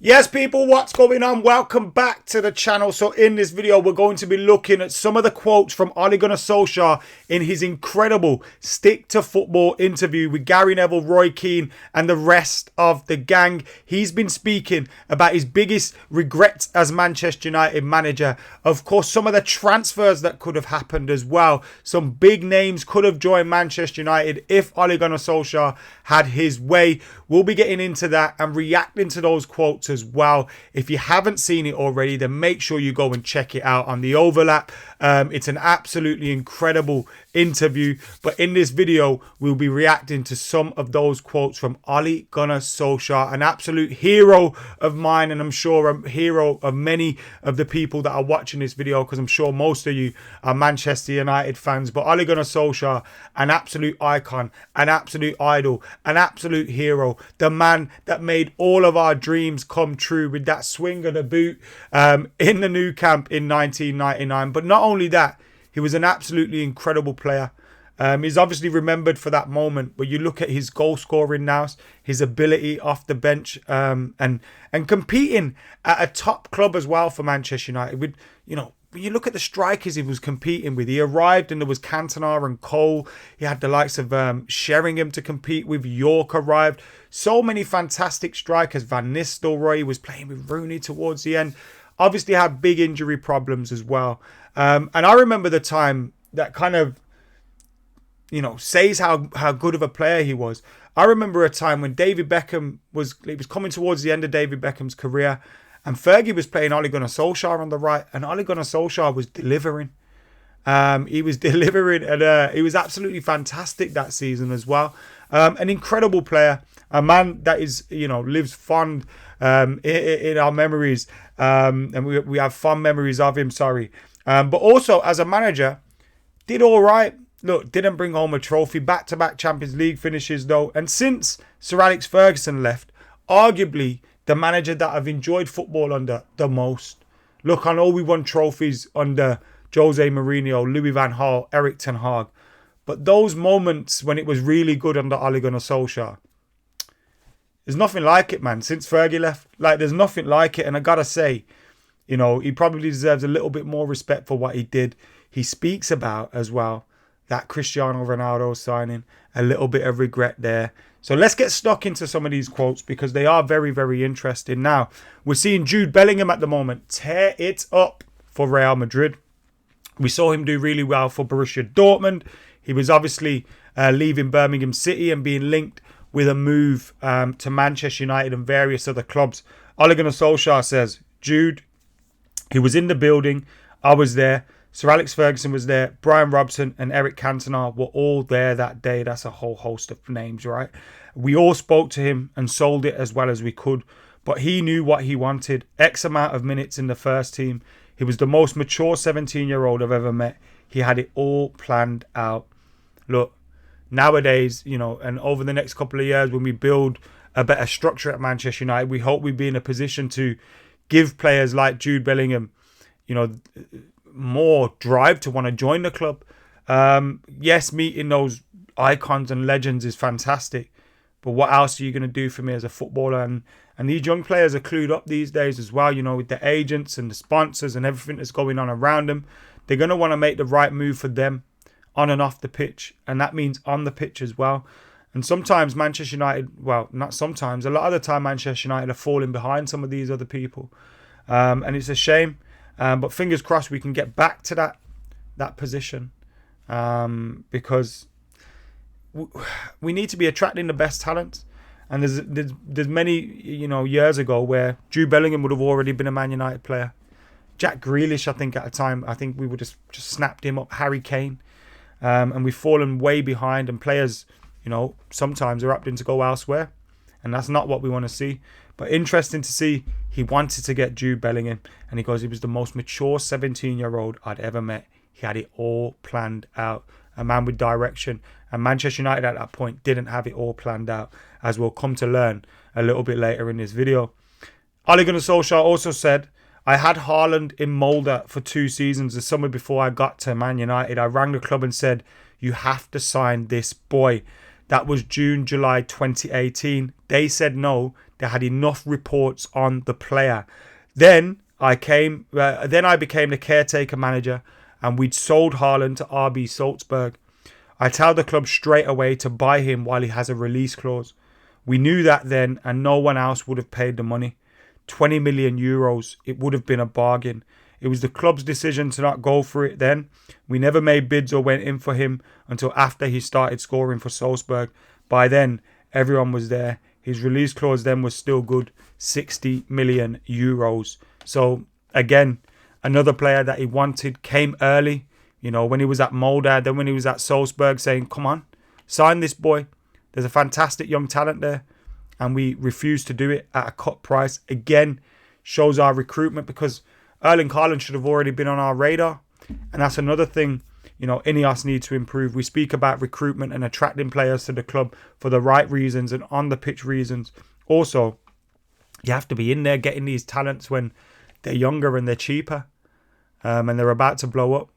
Yes, people, what's going on? Welcome back to the channel. So in this video, we're going to be looking at some of the quotes from Ole Gunnar Solskjaer in his incredible Stick to Football interview with Gary Neville, Roy Keane, and the rest of the gang. He's been speaking about his biggest regrets as Manchester United manager. Of course, some of the transfers that could have happened as well. Some big names could have joined Manchester United if Ole Gunnar Solskjaer had his way. We'll be getting into that and reacting to those quotes as well. If you haven't seen it already, then make sure you go and check it out on the overlap. It's an absolutely incredible interview, but in this video we'll be reacting to some of those quotes from Ole Gunnar Solskjaer, an absolute hero of mine, and I'm sure a hero of many of the people that are watching this video, because I'm sure most of you are Manchester United fans. But Ole Gunnar Solskjaer, an absolute icon, an absolute idol, an absolute hero, the man that made all of our dreams come true with that swing of the boot in the new camp in 1999. But not only that, he was an absolutely incredible player. He's obviously remembered for that moment, but you look at his goal scoring now, his ability off the bench, and competing at a top club as well for Manchester United. With, you know, when you look at the strikers he was competing with, he arrived and there was Cantona and Cole. He had the likes of Sheringham to compete with. York arrived. So many fantastic strikers. Van Nistelrooy was playing with Rooney towards the end. Obviously had big injury problems as well. And I remember the time that kind of, you know, says how good of a player he was. I remember a time when David Beckham was coming towards the end of David Beckham's career, and Fergie was playing Ole Gunnar Solskjaer on the right, and Ole Gunnar Solskjaer was delivering. He was delivering, and he was absolutely fantastic that season as well. An incredible player, a man that is, you know, lives fond in our memories, and we have fond memories of him. But also as a manager, did all right. Look, didn't bring home a trophy. Back-to-back Champions League finishes though, and since Sir Alex Ferguson left, arguably the manager that I've enjoyed football under the most. Look, I know we won trophies under Jose Mourinho, Louis van Gaal, Erik ten Hag, but those moments when it was really good under Ole Gunnar Solskjaer, there's nothing like it, man. Since Fergie left, like, there's nothing like it. And I gotta say, you know, he probably deserves a little bit more respect for what he did. He speaks about as well that Cristiano Ronaldo signing, a little bit of regret there. So let's get stuck into some of these quotes because they are very, very interesting. Now, we're seeing Jude Bellingham at the moment tear it up for Real Madrid. We saw him do really well for Borussia Dortmund. He was obviously leaving Birmingham City and being linked with a move to Manchester United and various other clubs. Ole Gunnar Solskjaer says, Jude, he was in the building. I was there. Sir Alex Ferguson was there. Brian Robson and Eric Cantona were all there that day. That's a whole host of names, right? We all spoke to him and sold it as well as we could. But he knew what he wanted. X amount of minutes in the first team. He was the most mature 17-year-old I've ever met. He had it all planned out. Look, nowadays, you know, and over the next couple of years when we build a better structure at Manchester United, we hope we be in a position to give players like Jude Bellingham, you know, more drive to want to join the club. Yes, meeting those icons and legends is fantastic, but what else are you going to do for me as a footballer? And these young players are clued up these days as well, you know, with the agents and the sponsors and everything that's going on around them. They're going to want to make the right move for them on and off the pitch, and that means on the pitch as well. And sometimes Manchester United, well, not sometimes, a lot of the time Manchester United are falling behind some of these other people, and it's a shame. But fingers crossed we can get back to that position, because we need to be attracting the best talent. And there's many, you know, years ago where Jude Bellingham would have already been a Man United player. Jack Grealish, I think at a time, I think we would have just snapped him up. Harry Kane, and we've fallen way behind. And players, you know, sometimes are opting to go elsewhere, and that's not what we want to see. But interesting to see he wanted to get Jude Bellingham, and he goes, he was the most mature 17-year-old I'd ever met. He had it all planned out. A man with direction. And Manchester United at that point didn't have it all planned out, as we'll come to learn a little bit later in this video. Ole Gunnar Solskjaer also said, I had Haaland in Molde for 2 seasons. The summer before I got to Man United, I rang the club and said, you have to sign this boy. That was June, July 2018. They said no. they had enough reports on the player. Then I became the caretaker manager, and we'd sold Haaland to RB Salzburg. I tell the club straight away to buy him while he has a release clause. We knew that then, and no one else would have paid the money. 20 million euros. It would have been a bargain. It was the club's decision to not go for it then. We never made bids or went in for him until after he started scoring for Salzburg. By then, everyone was there. His release clause then was still good. 60 million euros. So, again, another player that he wanted came early. You know, when he was at Molde, then when he was at Salzburg, saying, come on, sign this boy. There's a fantastic young talent there. And we refused to do it at a cut price. Again, shows our recruitment, because Erling Haaland should have already been on our radar. And that's another thing, you know, Ineos need to improve. We speak about recruitment and attracting players to the club for the right reasons and on the pitch reasons. Also, you have to be in there getting these talents when they're younger and they're cheaper. And they're about to blow up.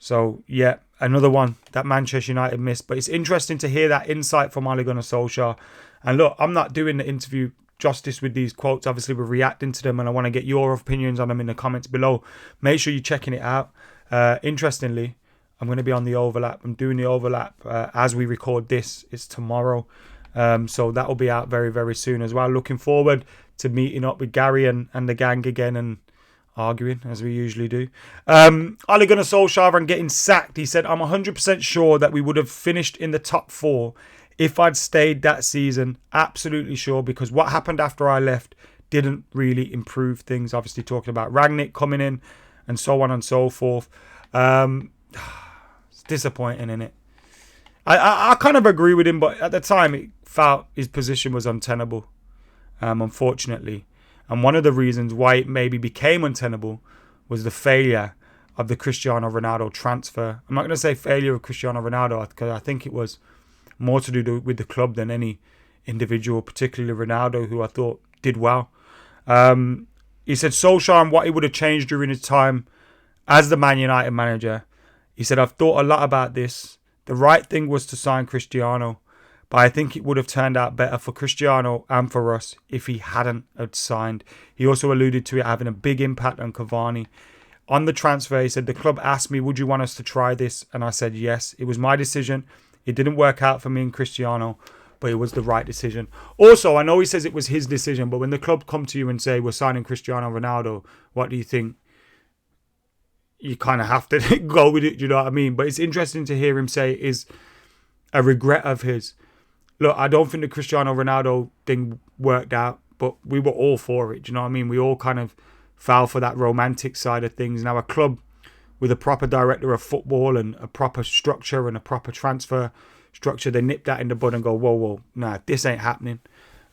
So, yeah, another one that Manchester United missed. But it's interesting to hear that insight from Ole Gunnar Solskjaer. And look, I'm not doing the interview justice with these quotes. Obviously, we're reacting to them, and I want to get your opinions on them in the comments below. Make sure you're checking it out. Interestingly, I'm going to be on the overlap. I'm doing the overlap as we record this. It's tomorrow. So that will be out very, very soon as well. Looking forward to meeting up with Gary and the gang again and arguing, as we usually do. Ole Gunnar Solskjaer and getting sacked. He said, I'm 100% sure that we would have finished in the top 4 if I'd stayed that season. Absolutely sure, because what happened after I left didn't really improve things. Obviously talking about Rangnick coming in and so on and so forth. It's disappointing, isn't it? I kind of agree with him, but at the time it felt his position was untenable, unfortunately. And one of the reasons why it maybe became untenable was the failure of the Cristiano Ronaldo transfer. I'm not going to say failure of Cristiano Ronaldo, because I think it was more to do with the club than any individual, particularly Ronaldo, who I thought did well. He said Solskjaer and what he would have changed during his time as the Man United manager. He said, I've thought a lot about this. The right thing was to sign Cristiano, but I think it would have turned out better for Cristiano and for us if he hadn't had signed. He also alluded to it having a big impact on Cavani. On the transfer, he said, the club asked me, would you want us to try this? And I said, yes. It was my decision. It didn't work out for me and Cristiano, but it was the right decision. Also, I know he says it was his decision, but when the club come to you and say, we're signing Cristiano Ronaldo, what do you think? You kind of have to go with it, do you know what I mean? But it's interesting to hear him say it is a regret of his. Look, I don't think the Cristiano Ronaldo thing worked out, but we were all for it, do you know what I mean? We all kind of fell for that romantic side of things. Now, a club with a proper director of football and a proper structure and a proper transfer structure, they nip that in the bud and go, whoa, nah, this ain't happening.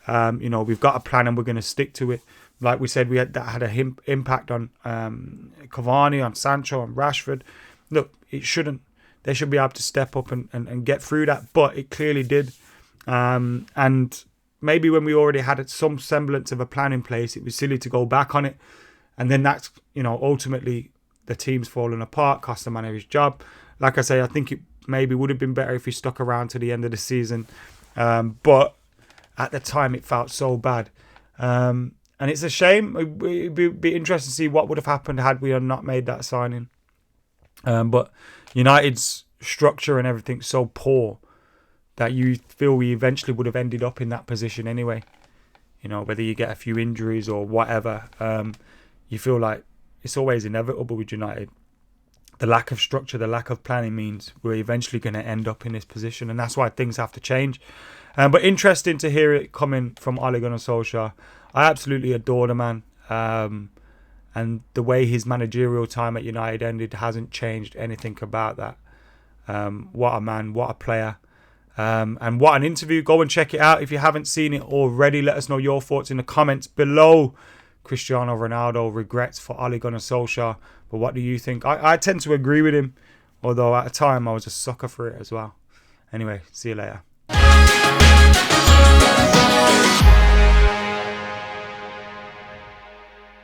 We've got a plan and we're going to stick to it. Like we said, that had an impact on Cavani, on Sancho, on Rashford. Look, it shouldn't. They should be able to step up and get through that, but it clearly did. And maybe when we already had some semblance of a plan in place, it was silly to go back on it. And then that's, ultimately the team's fallen apart, cost the manager his job. Like I say, I think it maybe would have been better if he stuck around to the end of the season. But at the time, it felt so bad. And it's a shame. It'd be interesting to see what would have happened had we not made that signing. But United's structure and everything's so poor that you feel we eventually would have ended up in that position anyway. Whether you get a few injuries or whatever, you feel like it's always inevitable with United. The lack of structure, the lack of planning means we're eventually going to end up in this position, and that's why things have to change. But interesting to hear it coming from Ole Gunnar Solskjaer. I absolutely adore the man. And the way his managerial time at United ended hasn't changed anything about that. What a man, what a player. And what an interview. Go and check it out if you haven't seen it already. Let us know your thoughts in the comments below. Cristiano Ronaldo regrets for Ole Gunnar Solskjaer. But what do you think? I tend to agree with him. Although at a time I was a sucker for it as well. Anyway, see you later.